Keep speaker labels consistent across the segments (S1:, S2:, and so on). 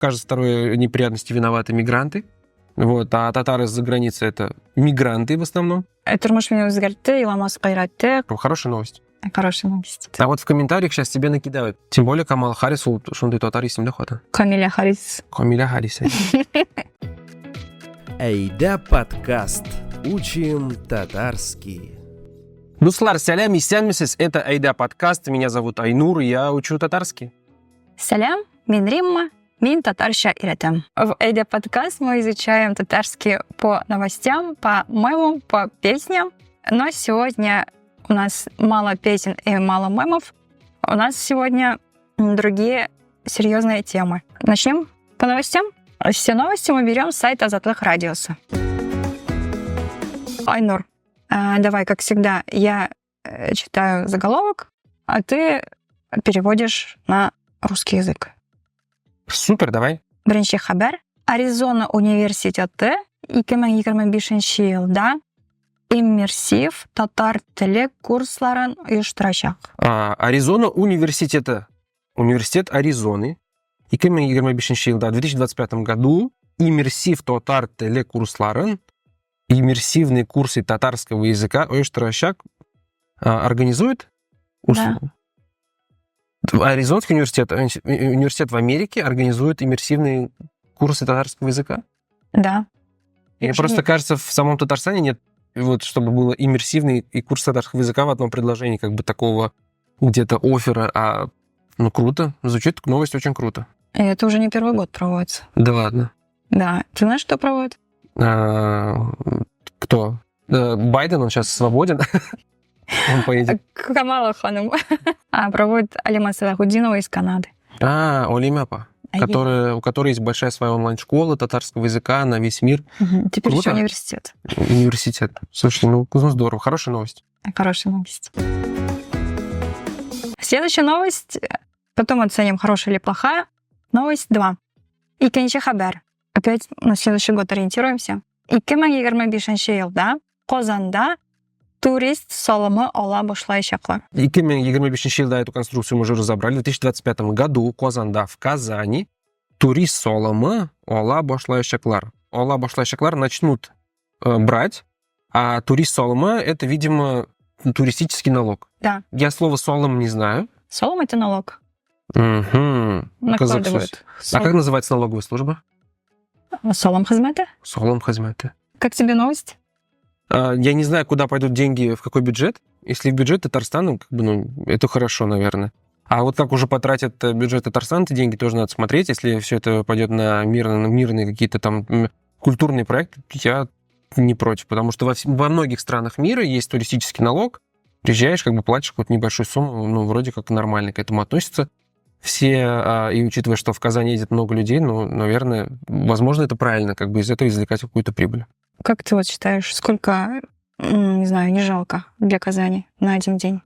S1: каждой второй неприятности виноваты мигранты. Вот, а татары из-за границы — это мигранты в основном.
S2: Тұрмышмен өзгертті, Илон Маск қайратты.
S1: Хорошая новость.
S2: Хорошая новость.
S1: А вот в комментариях сейчас тебе накидают. Тем более Камала Харрис, шундай татар есімде хоты.
S2: Камиля Харрис.
S1: Камиля Харрис.
S3: Айда подкаст. Учим татарский.
S1: Дуслар, сәлем, исәнмесез. Это Айда подкаст. Меня зовут Айнур, я учу татарский.
S2: Сәлем, мен Римма. Мен татарша иретем. В Айда подкаст мы изучаем татарский по новостям, по мемам, по песням. Но сегодня у нас мало песен и мало мемов. У нас сегодня другие серьезные темы. Начнем по новостям. Все новости мы берем с сайта Азатлык Радиоса. Айнур, давай, как всегда, я читаю заголовок, а ты переводишь на русский язык.
S1: Супер, давай.
S2: Бірінші хабар. Аризона университеті 2025 жылда иммерсив татар тілі курсларын ұйыштырacak.
S1: Аризона университеті. Университет Аризоны 2025 жылда, в 2025 году иммерсив татар тілі курсларын, иммерсивные курсы татарского языка ұйыштырacak организует.
S2: Да.
S1: Аризонский университет в Америке организует иммерсивные курсы татарского языка?
S2: Да.
S1: Мне просто кажется, в самом Татарстане нет, вот, чтобы было иммерсивный и курс татарского языка в одном предложении, как бы такого где-то оффера. Ну, круто. Звучит новость очень круто.
S2: И это уже не первый год проводится.
S1: Да ладно.
S2: Да. Ты знаешь, кто проводит?
S1: Кто? Байден, он сейчас свободен. Он поедет.
S2: Камала Ханым. Проводит Алима Салахуддинова из Канады.
S1: Олимяпа, у которой есть большая своя онлайн-школа татарского языка на весь мир.
S2: Теперь
S1: Круто.
S2: еще университет.
S1: Университет. Слушай, ну здорово. Хорошая новость.
S2: Хорошая новость. Следующая новость. Потом оценим, хорошая или плохая. Новость 2. Икенче хабар. Опять на следующий год ориентируемся. 2025 жылда Казанда турист салымы ала башлаячаклар.
S1: 2025 жылда эту конструкцию мы уже разобрали. В 2025 году Казанда в Казани турист салымы ала башлаячаклар. Ала башлаячаклар начнут брать, а турист салымы — это, видимо, туристический налог.
S2: Да.
S1: Я слово салым не знаю.
S2: Салым — это налог.
S1: Угу.
S2: Накладывают.
S1: А как называется налоговая служба?
S2: Салым хизмети.
S1: Салым хизмети.
S2: Как тебе новость?
S1: Я не знаю, куда пойдут деньги, в какой бюджет. Если в бюджет Татарстана, это хорошо, наверное. А вот как уже потратят бюджет Татарстана, эти деньги тоже надо смотреть. Если все это пойдет на мирные какие-то там культурные проекты, я не против. Потому что во многих странах мира есть туристический налог. Приезжаешь, платишь какую-то небольшую сумму, вроде как нормально к этому относятся. Все, и учитывая, что в Казани едет много людей, наверное, возможно, это правильно, из этого извлекать какую-то прибыль.
S2: Как ты считаешь, сколько, не знаю, не жалко для Казани на один день?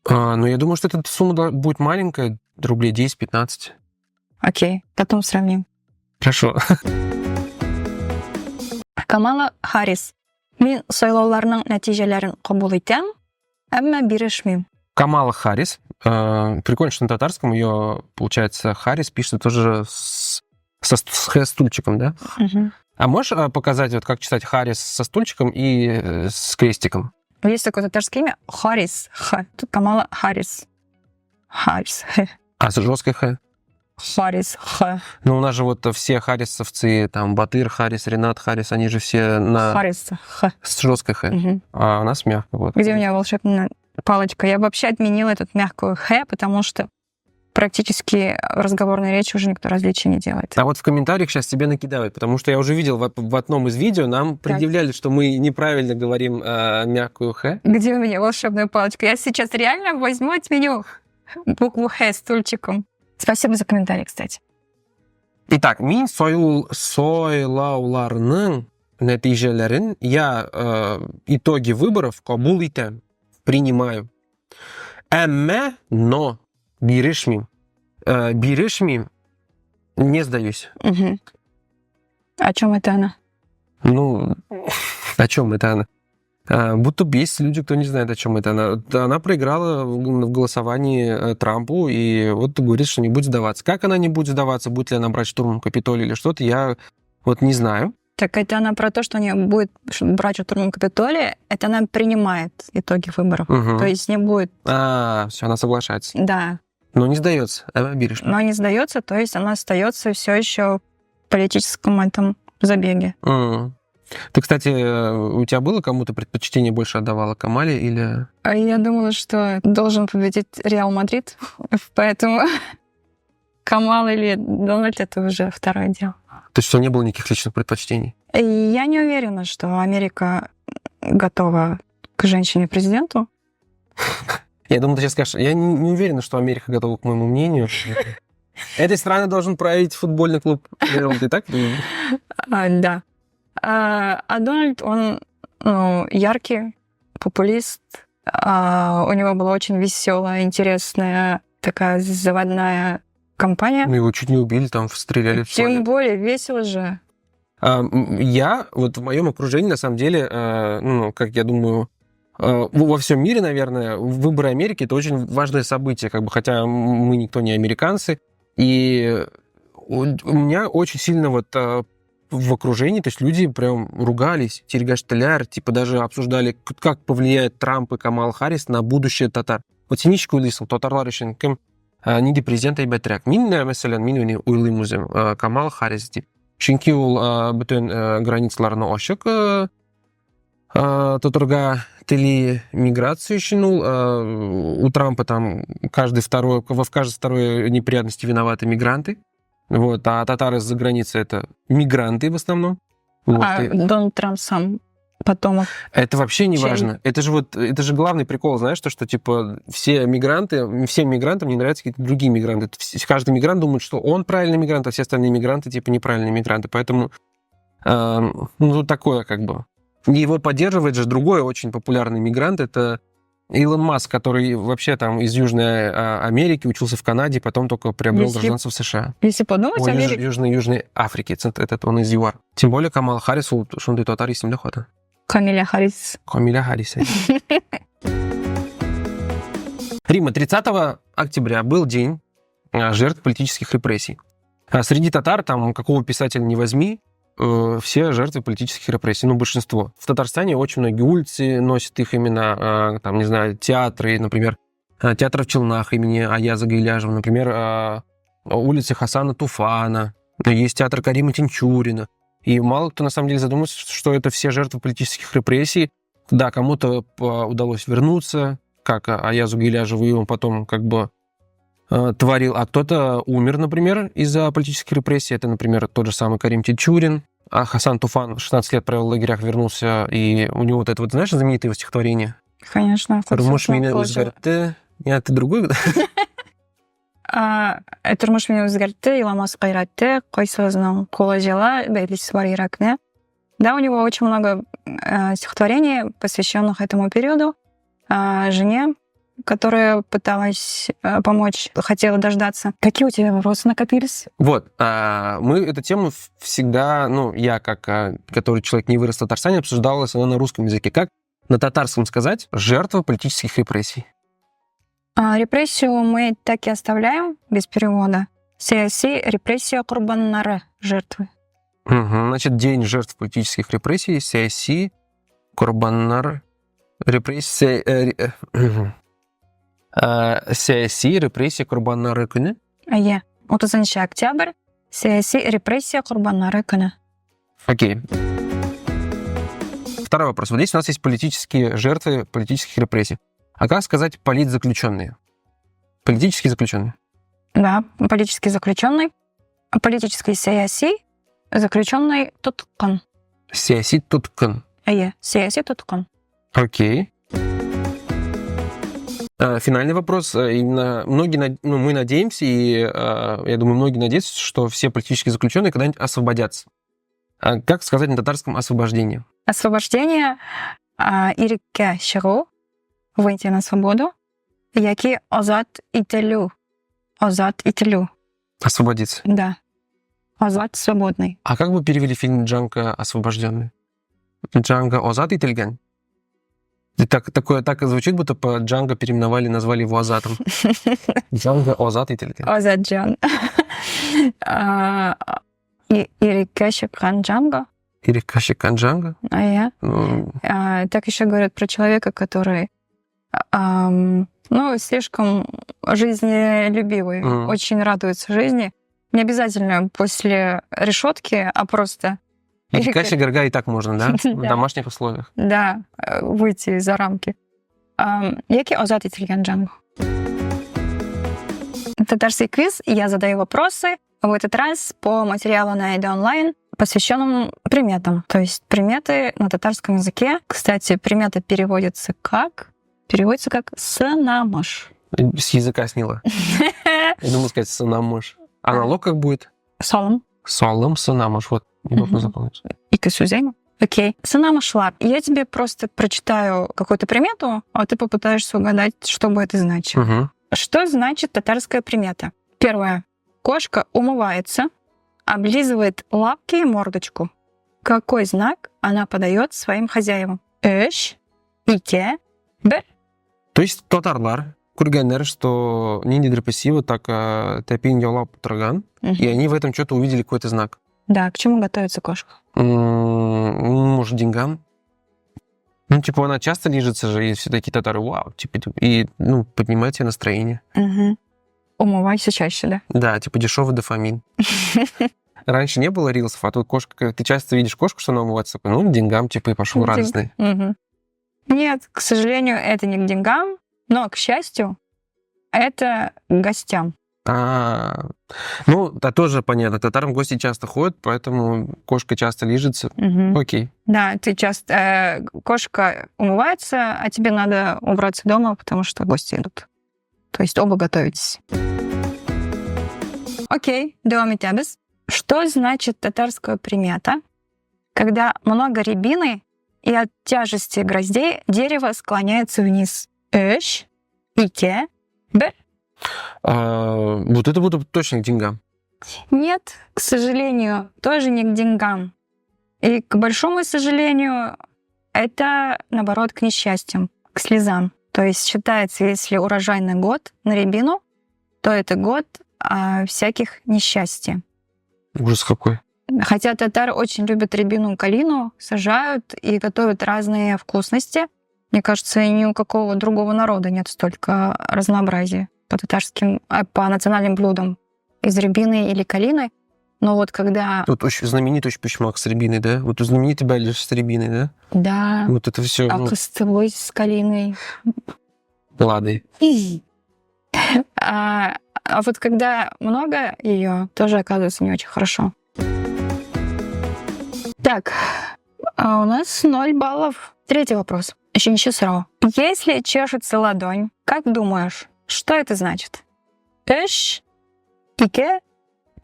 S1: Я думаю, что эта сумма будет маленькая, рублей 10-15.
S2: Окей, потом сравним.
S1: Хорошо.
S2: Камала Харрис. Мен сайлауларның нәтижелерін кабул итәм, әмма бирешмим.
S1: Камала Харрис. Прикольно, что на татарском ее, получается, Харрис пишется тоже с стульчиком, да?
S2: Угу.
S1: А можешь показать, как читать Харрис со стульчиком и с крестиком?
S2: Есть такое татарское имя Харрис. Тут Камала Харрис. Харрис.
S1: А с жесткой Х?
S2: Харрис.
S1: У нас же все харрисовцы, там, Батыр Харрис, Ренат Харрис, они же все на...
S2: Харрис.
S1: С жесткой Х.
S2: Угу.
S1: А у нас мягко.
S2: Где у меня волшебная палочка? Я бы вообще отменила эту мягкую Х, потому что практически в разговорной речи уже никто различий не делает.
S1: А в комментариях сейчас тебе накидают, потому что я уже видел в одном из видео, нам предъявляли, что мы неправильно говорим мягкую Х.
S2: Где у меня волшебная палочка? Я сейчас реально возьму, отменю букву Х стульчиком. Спасибо за комментарий, кстати.
S1: Итак, мин сойлауларның нәтижелерін я итоги выборов кабул итәм, принимаю. Әммә, но бирешмим. Бирешмим, не сдаюсь.
S2: Угу. О чем это она?
S1: О чем это она? Будто бы есть люди, кто не знает, о чем это. Она проиграла в голосовании Трампу, и вот говорит, что не будет сдаваться. Как она не будет сдаваться, будет ли она брать штурмом Капитолий или что-то, я вот не знаю.
S2: Так это она про то, что не будет брать штурмом Капитолия, это она принимает итоги выборов.
S1: Угу.
S2: То есть не будет...
S1: Все, она соглашается.
S2: Да.
S1: Но не сдается.
S2: Но не сдается, то есть она остается все еще в политическом этом забеге.
S1: Ты, кстати, у тебя было кому-то предпочтение больше отдавала, Камале или...
S2: Я думала, что должен победить Реал Мадрид, поэтому Камал или Дональд — это уже второе дело.
S1: То есть, что не было никаких личных предпочтений?
S2: Я не уверена, что Америка готова к женщине-президенту.
S1: Я думал, ты сейчас скажешь, я не уверена, что Америка готова к моему мнению. Этой страной должен править футбольный клуб. Ты так думаешь?
S2: Да. А Дональд, он яркий, популист. У него была очень веселая, интересная, такая заводная компания.
S1: Его чуть не убили, там стреляли в туалет.
S2: Тем более весело же.
S1: Я вот в моем окружении, на самом деле, как я думаю, во всем мире, наверное, выборы Америки — это очень важное событие, хотя мы никто не американцы. И у меня очень сильно в окружении, то есть люди прям ругались, тиргаштеляр, даже обсуждали, как повлияет Трамп и Камал Харрис на будущее татар. Вот синичку уйлыйсың, татарлар үшін кім неге президент әйбәтрәк? Мин үне уйлыйм үзем Камал Харрис дип. Чөнки ул бүтән границаларны ачык тоторга тели миграцию өчен у Трампа там в каждой второй неприятности виноваты мигранты. Вот, а татары из-за границы — это мигранты в основном.
S2: Дональд Трамп сам потомок.
S1: Это вообще не важно. Это же главный прикол, знаешь, что всем мигрантам не нравятся какие-то другие мигранты. Каждый мигрант думает, что он правильный мигрант, а все остальные мигранты неправильные мигранты. Поэтому такое Его поддерживает же другой очень популярный мигрант, это Илон Маск, который вообще там из Южной Америки, учился в Канаде, потом только приобрел гражданство в США.
S2: Если подумать, Америка...
S1: Южной Африки, этот он из ЮАР. Тем более Камал Харрис, что ты татар исемле хода.
S2: Камиля Харрис.
S1: Рима, 30 октября был день жертв политических репрессий. Среди татар, там какого писателя не возьми, все жертвы политических репрессий, большинство. В Татарстане очень многие улицы носят их имена, театры, например, театр в Челнах имени Аяза Гайляжева, например, улицы Хасана Туфана, есть театр Карима Тинчурина. И мало кто на самом деле задумывается, что это все жертвы политических репрессий. Да, кому-то удалось вернуться, как Аязу Гайляжеву, и он потом творил, а кто-то умер, например, из-за политических репрессий. Это, например, тот же самый Карим Тинчурин. А Хасан Туфан 16 лет провел в лагерях, вернулся, и у него знаешь, знаменитое его стихотворение?
S2: Конечно.
S1: «Турмуш меня үзгәртте». Нет, ты другой?
S2: «Турмуш меня үзгәртте, иламас кайратты, кайсызның кулы җыла, бәйлис бар йөрәкне». Да, у него очень много стихотворений, посвященных этому периоду, жене, которая пыталась помочь, хотела дождаться. Какие у тебя вопросы накопились?
S1: Вот, мы эту тему всегда, я, который человек не вырос в Татарстане, обсуждалась она на русском языке. Как на татарском сказать «жертва политических репрессий»?
S2: Репрессию мы так и оставляем без перевода. Сияси репрессия курбаннары, жертвы.
S1: Значит, день жертв политических репрессий, сияси курбаннары, репрессии... Сияси репрессия курбаннары күні?
S2: 30 октябрь, сияси репрессия курбаннары күні.
S1: Окей. Второй вопрос. Вот здесь у нас есть политические жертвы политических репрессий. А как сказать политзаключенные? Политические заключенные.
S2: Да, политический заключенный. Политический сияси, заключенный туткан.
S1: Сияси туткан.
S2: Сияси туткан.
S1: Окей. Финальный вопрос. Именно мы надеемся, и я думаю, многие надеются, что все политические заключенные когда-нибудь освободятся. Как сказать на татарском освобождение?
S2: Освобождение ирекке чыгу, выйти на свободу, яки азат ителю. Азат ителю.
S1: Освободиться.
S2: Да. Азат свободный.
S1: А как бы перевели фильм «Джанго освобожденный»? Джанго азат ителген? И такое так и звучит, будто по Джанго переименовали, назвали его Азатом. Джанго Азат ителди.
S2: Озаджан. Ирикеши Канджанго.
S1: Ирикаши Канджанго.
S2: А я?
S1: Ну,
S2: Так еще говорят про человека, который слишком жизнелюбивый, очень радуется жизни. Не обязательно после решетки, а просто...
S1: Ирикаши Гарга и так можно, да? В
S2: Да.
S1: домашних условиях.
S2: Да, выйти за рамки. Який озатий Джанго? Татарский квиз, и я задаю вопросы, в этот раз по материалу на Эйда Онлайн, посвященному приметам. То есть приметы на татарском языке. Кстати, примета переводится как «санамаш».
S1: С языка снила. Я думал сказать «санамаш». А налог как будет?
S2: Салам.
S1: Салам санамаш. Вот, удобно
S2: Мгм.
S1: запомнить.
S2: И косузейма. Окей. Санамашлар. Я тебе просто прочитаю какую-то примету, а ты попытаешься угадать, что бы это значило.
S1: Угу.
S2: Что значит татарская примета? Первое. Кошка умывается, облизывает лапки и мордочку. Какой знак она подает своим хозяевам? Эш, ике, бер.
S1: То есть татарлар көргендер, что нинди депрессива, так тапин яла путраган, и они в этом что-то увидели какой-то знак.
S2: Да, к чему готовится кошка?
S1: Может, деньгам? Ну, типа, она часто лежится же, и все такие татары, вау, типа, и, поднимает тебе настроение.
S2: Угу. Умывайся чаще, да?
S1: Да, типа, дешевый дофамин. Раньше не было рилсов, а тут кошка, ты часто видишь кошку, что она умывается, такой, деньгам, типа, и пошел радостный.
S2: Мгм. Нет, к сожалению, это не к деньгам, но, к счастью, это к гостям.
S1: Да, тоже понятно. Татарам гости часто ходят, поэтому кошка часто лежится.
S2: Мгм.
S1: Окей.
S2: Да, ты часто... кошка умывается, а тебе надо убраться дома, потому что гости идут. То есть оба готовитесь. Окей, дуамитябес. Что значит татарская примета, когда много рябины и от тяжести гроздей дерево склоняется вниз? Эш, ике, бер.
S1: Вот это будет точно к деньгам.
S2: Нет, к сожалению, тоже не к деньгам. И, к большому сожалению, это, наоборот, к несчастьям, к слезам. То есть считается, если урожайный год на рябину, то это год всяких несчастий.
S1: Ужас какой.
S2: Хотя татары очень любят рябину и калину, сажают и готовят разные вкусности. Мне кажется, ни у какого другого народа нет столько разнообразия по татарским, по национальным блюдам из рябины или калины. Но вот когда...
S1: Вот очень знаменитый очень пищмак с рябиной, да? Вот знаменитый бялиш с рябиной, да?
S2: Да,
S1: Вот это все.
S2: костылой с калиной.
S1: Лады.
S2: А вот когда много ее, тоже оказывается не очень хорошо. Так, а у нас 0 баллов. Третий вопрос. Еще ничего сразу. Если чешется ладонь, как думаешь, что это значит? Эш, ике,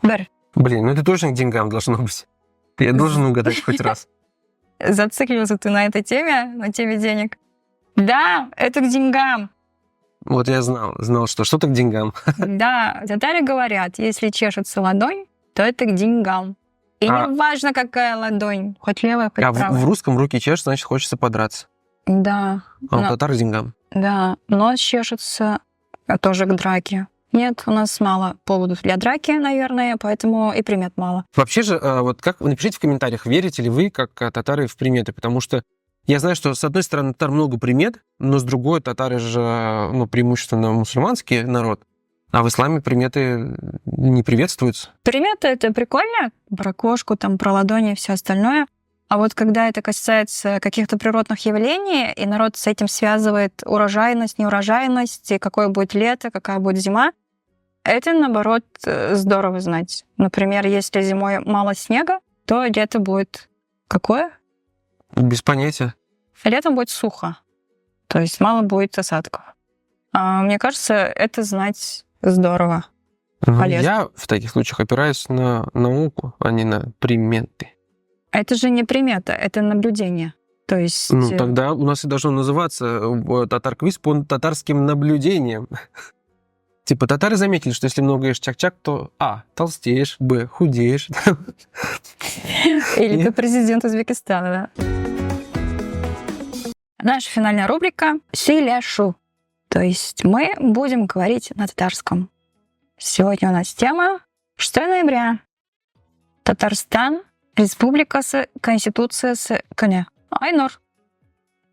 S2: бер.
S1: Блин, это точно к деньгам должно быть. Я должен угадать хоть раз.
S2: Зациклился ты на этой теме, на теме денег. Да, это к деньгам.
S1: Вот я знал, что что-то к деньгам.
S2: Да, татары говорят, если чешется ладонь, то это к деньгам. И не важно, какая ладонь, хоть левая, хоть
S1: А
S2: правая.
S1: в русском руки чешут, значит, хочется подраться.
S2: Да.
S1: А у татар к деньгам.
S2: Да, нос чешется тоже к драке. Нет, у нас мало поводов для драки, наверное, поэтому и примет мало.
S1: Вообще же, вот как напишите в комментариях, верите ли вы, как татары, в приметы, потому что я знаю, что с одной стороны татар много примет, но с другой татары же преимущественно мусульманский народ, а в исламе приметы не приветствуются.
S2: Приметы — это прикольно, про кошку, там, про ладони и все остальное. А вот когда это касается каких-то природных явлений, и народ с этим связывает урожайность, неурожайность, и какое будет лето, какая будет зима, это, наоборот, здорово знать. Например, если зимой мало снега, то лето будет какое?
S1: Без понятия.
S2: Летом будет сухо, то есть мало будет осадков. Мне кажется, это знать здорово. Полезно.
S1: Я в таких случаях опираюсь на науку, а не на приметы.
S2: Это же не примета, это наблюдение. То есть...
S1: Тогда у нас и должно называться татар-квиз по татарским наблюдениям. Типа татары заметили, что если много ешь чак-чак, то толстеешь, худеешь.
S2: Или ты президент Узбекистана, да? Наша финальная рубрика «Сөйләшу». То есть мы будем говорить на татарском. Сегодня у нас тема 6 ноября. Татарстан Республикасы Конституциясы көне. Айнур,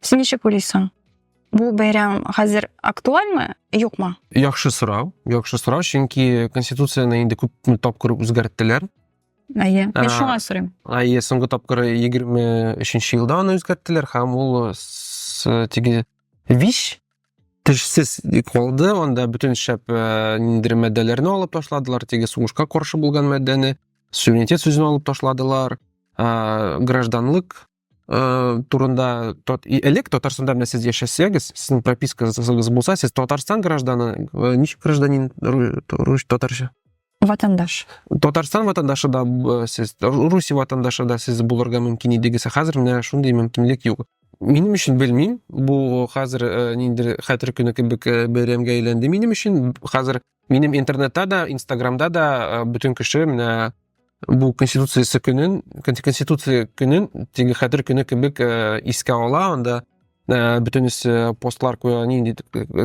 S2: сен ничек уйлыйсың? Бу бәйрәм хәзер актуальмы, юкмы?
S1: Яхшы сорау, чөнки Конституцияны инде күп тапкыр үзгәрттеләр.
S2: Әйе, мен шуңа сорыйм.
S1: Соңгы тапкыр 23-нче елда аны үзгәрттеләр һәм ул теге виш тешсез калды, анда бөтен шәп ниндер матдәләрне алып ташладылар, теге сугышка каршы булган матдәне, суверенитет сүзен алып ташладылар, гражданлык турында элек Татарстанда менә сез яшәсәгез, сезнең пропискагыз булса, сез Татарстан гражданы, ничек гражданин татарча?
S2: Ватандаш.
S1: Татарстан ватандашы да сез, Русия ватандашы да сез булырга мөмкин идегез. Хәзер менә шундый мөмкинлек юк. Минем өчен белмим, бу хәзер ниндер хәтер көне кебек бәйрәмгә әйләнде. Минем өчен хәзер минем интернетта да, Инстаграмда да бөтен кеше менә бу Конституция көнен теге хәтер көне кебек искә ала, анда бөтен постлар куя, нинди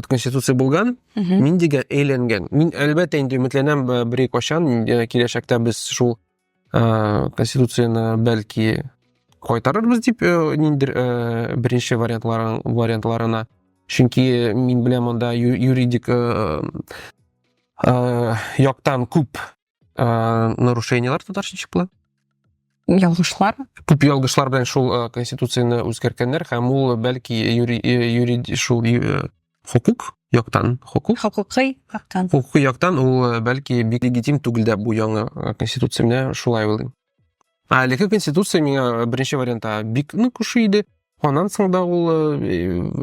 S1: Конституция булган, миндигә әйләнгән. Мин әлбәттә инде өметләнәм, бер качан киләчәктә без шул Конституцияны бәлки кайтарырбыз дип ниндер беренче вариантларына. Чөнки мин беләм, анда юридик яктан күп нарушениялар татарча була.
S2: Ялгышлар.
S1: Күп ялгышлар белән шул Конституцияны үзгәрткәннәр һәм ул бәлки юридик шул хукук яктан ул бәлки бик легитим түгел дә бу яңа Конституция менә шулай уйлыйм. Әлеге Конституция миңа беренче вариантта бик кушы иде. Аннан соң да ул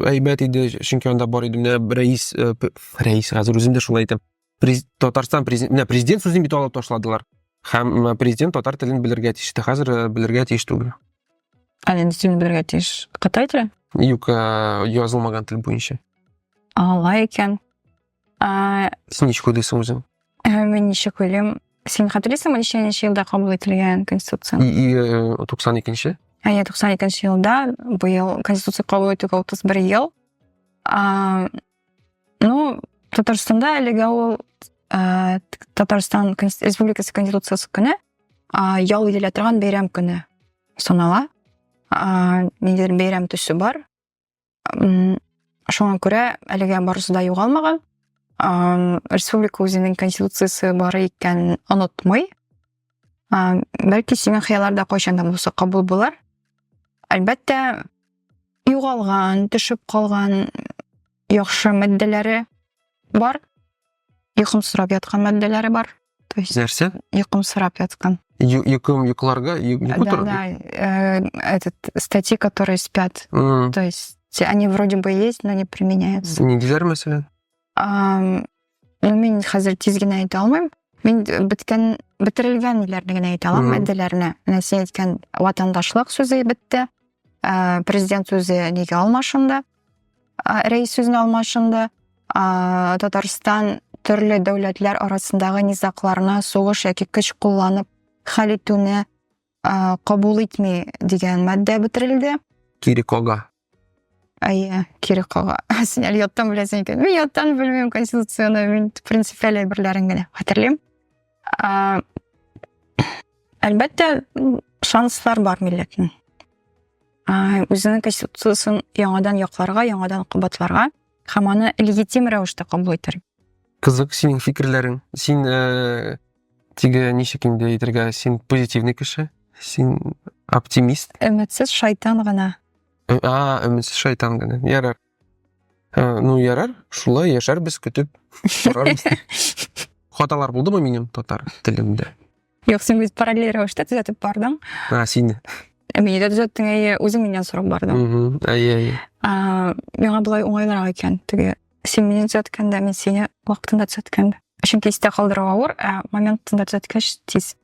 S1: әйбәт иде, чөнки анда бар иде менә рәис хәзер үзем дә шулай әйтәм. Татарстан президент сүзен бит алып ташладылар. Һәм президент татар телен белергә тиеш, хәзер белергә тиеш түгел.
S2: Инде син белергә тиеш. Кытай теле?
S1: Юк, язылмаган тел буенча.
S2: Алай икән.
S1: Син ничек уйлыйсың үзең?
S2: Мин ничек уйлыйм? Син хәтерлисеңме, ничәнче елда кабул ителгән Конституция?
S1: 92-нче.
S2: 92 елда, быел Конституция кабул итүгә 31 ел. Ну, Татарстанда әлегә ул Татарстан Республикасы Конституциясы көне ял ителә торган бәйрәм көне санала. Ниндидер бәйрәм төсе бар. Шуңа күрә әлегә барысы да югалмаган. Республика үзенең Конституциясы бары икән онытмый. Бәлки синең хыялларда кайчан да булса кабул булар. Әлбәттә, югалган, төшеп калган яхшы матдәләре бар. Йокымсырап яткан матдәләре бар. То есть
S1: Нәрсә?
S2: йокымсырап яткан.
S1: Йокларга
S2: Да, этот статьи, которые спят. То есть они вроде бы есть, но не применяются.
S1: Нигезләр мәсәлән?
S2: Мин хәзер тиз генә әйтә алмыйм. Мин бетерелгән ниләрне генә әйтә алам, матдәләрне. Менә син әйткән ватандашлык сүзе бетте. Президент сүзе нигә алмашынды? Рәис сүзен алмашынды. Татарстан төрле дәүләтләр арасындагы низакларны сугыш яки көч кулланып хәл итүне кабул итми дигән матдә бетерелде.
S1: Кире кага.
S2: Әйе, кире кага. Син әле яттан беләсең икән. Мин яттан белмим Конституцияны, мин принципиаль әйберләрен генә хәтерлим. Әлбәттә, шанслар бар милләтнең. Үзенең Конституциясын яңадан якларга, яңадан кабатларга һәм аны легитим рәвештә кабул итәргә.
S1: Кызык синең фикерләрең. Син теге ничек инде әйтергә, син позитивный кеше, син оптимист.
S2: Өметсез шайтан гына.
S1: Өметсез шайтан гына. Ярар. Ну, ярар, шулай яшәрбез, көтеп карарбыз. Хаталар булдымы минем татар телемдә?
S2: Юк, син бит параллель рәвештә төзәтеп бардың.
S1: Син.
S2: Мин дә төзәттең, үзең миннән сорап бардың.
S1: Әйе.
S2: Миңа болай уңайлырак икән. Теге син мине төзәткәндә, мин сине вакытында төзәткәндә. Чөнки истә калдырырга авыр, моментында төзәткәч тиз.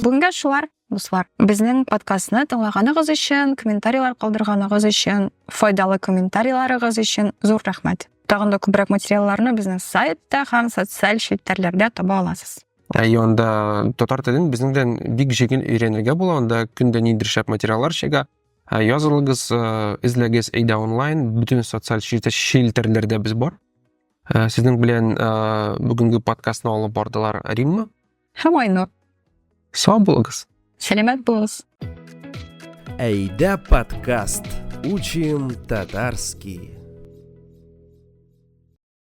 S2: Бүгенгә шулар, дуслар. Безнең подкастны тыңлаганыгыз өчен, комментарийлар калдырганыгыз өчен, файдалы комментарийларыгыз өчен зур рәхмәт. Тагын да күбрәк материалларны безнең сайтта һәм социаль челтәрләрдә таба аласыз.
S1: Анда татар телен безнеңдән бик җиңел өйрәнергә була, анда көндә ниндер шәп материаллар чыга. Язылыгыз излегез Эйда онлайн, бүтін социаль шилтерлерде біз бар. Сіздің білен бүгінгі подкастны алып бардылар Римма.
S2: Һәм Айнур.
S1: Сау болыңыз.
S2: Сәлемет булыңыз.
S3: Эйда подкаст. Учим татарский.